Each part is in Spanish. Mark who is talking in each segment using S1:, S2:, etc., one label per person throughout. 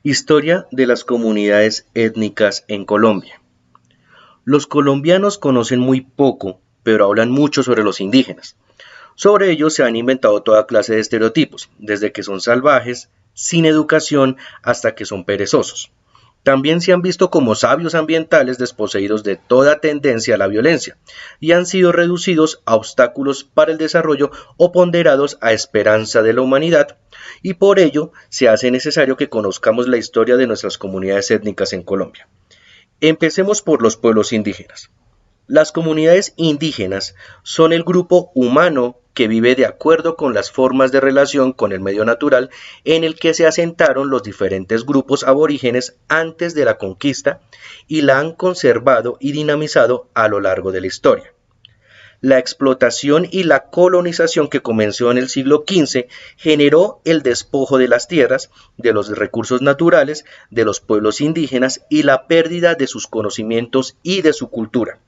S1: Historia de las comunidades étnicas en Colombia. Los colombianos conocen muy poco, pero hablan mucho sobre los indígenas. Sobre ellos se han inventado toda clase de estereotipos, desde que son salvajes, sin educación, hasta que son perezosos. También se han visto como sabios ambientales desposeídos de toda tendencia a la violencia y han sido reducidos a obstáculos para el desarrollo o ponderados a esperanza de la humanidad, y por ello se hace necesario que conozcamos la historia de nuestras comunidades étnicas en Colombia. Empecemos por los pueblos indígenas. Las comunidades indígenas son el grupo humano que vive de acuerdo con las formas de relación con el medio natural en el que se asentaron los diferentes grupos aborígenes antes de la conquista y la han conservado y dinamizado a lo largo de la historia. La explotación y la colonización que comenzó en el siglo XV generó el despojo de las tierras, de los recursos naturales, de los pueblos indígenas y la pérdida de sus conocimientos y de su cultura.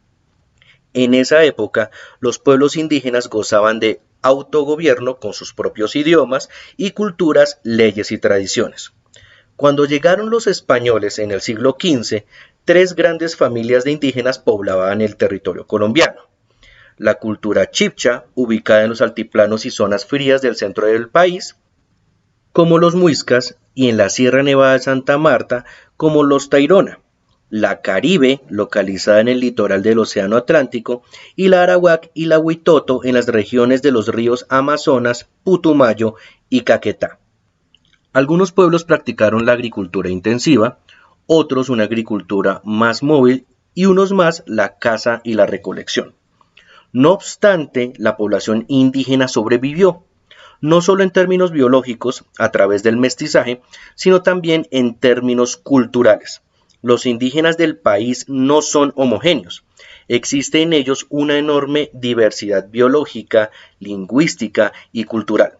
S1: En esa época, los pueblos indígenas gozaban de autogobierno con sus propios idiomas y culturas, leyes y tradiciones. Cuando llegaron los españoles en el siglo XV, tres grandes familias de indígenas poblaban el territorio colombiano. La cultura chibcha, ubicada en los altiplanos y zonas frías del centro del país, como los muiscas, y en la Sierra Nevada de Santa Marta, como los tairona. La Caribe, localizada en el litoral del Océano Atlántico, y la Arawak y la Huitoto en las regiones de los ríos Amazonas, Putumayo y Caquetá. Algunos pueblos practicaron la agricultura intensiva, otros una agricultura más móvil y unos más la caza y la recolección. No obstante, la población indígena sobrevivió, no solo en términos biológicos, a través del mestizaje, sino también en términos culturales. Los indígenas del país no son homogéneos. Existe en ellos una enorme diversidad biológica, lingüística y cultural.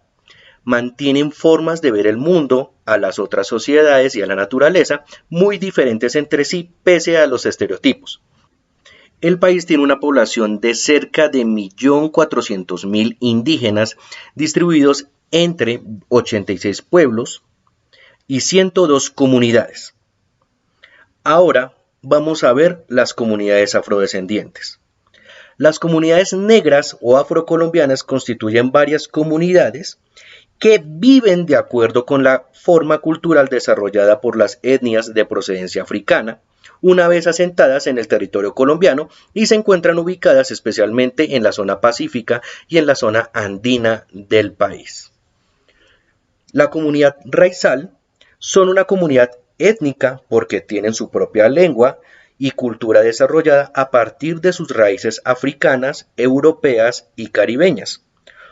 S1: Mantienen formas de ver el mundo, a las otras sociedades y a la naturaleza muy diferentes entre sí pese a los estereotipos. El país tiene una población de cerca de 1.400.000 indígenas distribuidos entre 86 pueblos y 102 comunidades. Ahora vamos a ver las comunidades afrodescendientes. Las comunidades negras o afrocolombianas constituyen varias comunidades que viven de acuerdo con la forma cultural desarrollada por las etnias de procedencia africana, una vez asentadas en el territorio colombiano y se encuentran ubicadas especialmente en la zona pacífica y en la zona andina del país. La comunidad raizal son una comunidad étnica porque tienen su propia lengua y cultura desarrollada a partir de sus raíces africanas, europeas y caribeñas.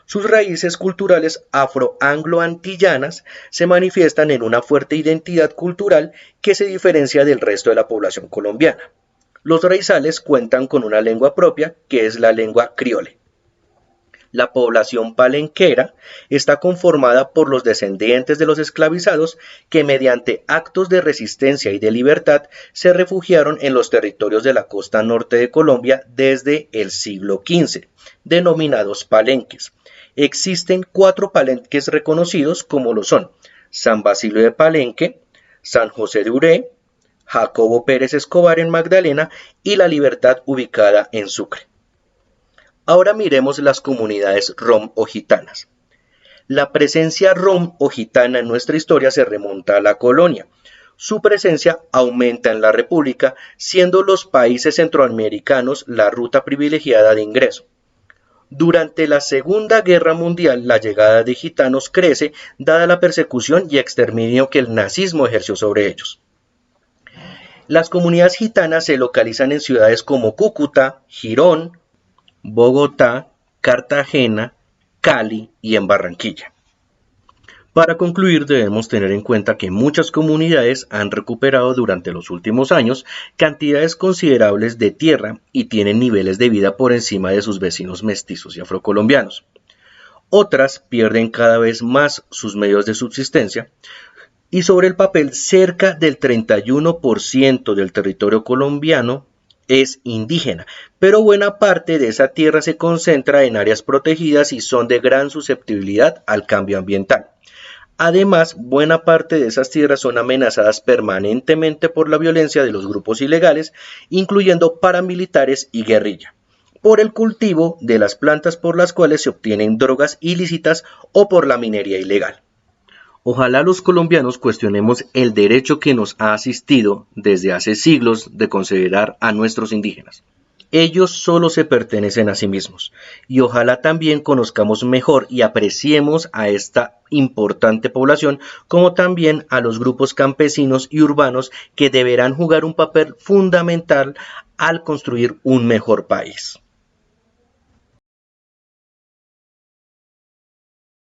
S1: Sus raíces culturales afro-anglo-antillanas se manifiestan en una fuerte identidad cultural que se diferencia del resto de la población colombiana. Los raizales cuentan con una lengua propia que es la lengua criole. La población palenquera está conformada por los descendientes de los esclavizados que mediante actos de resistencia y de libertad se refugiaron en los territorios de la costa norte de Colombia desde el siglo XV, denominados palenques. Existen 4 palenques reconocidos como lo son San Basilio de Palenque, San José de Uré, Jacobo Pérez Escobar en Magdalena y La Libertad ubicada en Sucre. Ahora miremos las comunidades rom o gitanas. La presencia rom o gitana en nuestra historia se remonta a la colonia. Su presencia aumenta en la República, siendo los países centroamericanos la ruta privilegiada de ingreso. Durante la Segunda Guerra Mundial, la llegada de gitanos crece, dada la persecución y exterminio que el nazismo ejerció sobre ellos. Las comunidades gitanas se localizan en ciudades como Cúcuta, Girón, Bogotá, Cartagena, Cali y en Barranquilla. Para concluir, debemos tener en cuenta que muchas comunidades han recuperado durante los últimos años cantidades considerables de tierra y tienen niveles de vida por encima de sus vecinos mestizos y afrocolombianos. Otras pierden cada vez más sus medios de subsistencia y sobre el papel cerca del 31% del territorio colombiano es indígena, pero buena parte de esa tierra se concentra en áreas protegidas y son de gran susceptibilidad al cambio ambiental. Además, buena parte de esas tierras son amenazadas permanentemente por la violencia de los grupos ilegales, incluyendo paramilitares y guerrilla, por el cultivo de las plantas por las cuales se obtienen drogas ilícitas o por la minería ilegal. Ojalá los colombianos cuestionemos el derecho que nos ha asistido desde hace siglos de considerar a nuestros indígenas. Ellos solo se pertenecen a sí mismos, y ojalá también conozcamos mejor y apreciemos a esta importante población, como también a los grupos campesinos y urbanos que deberán jugar un papel fundamental al construir un mejor país.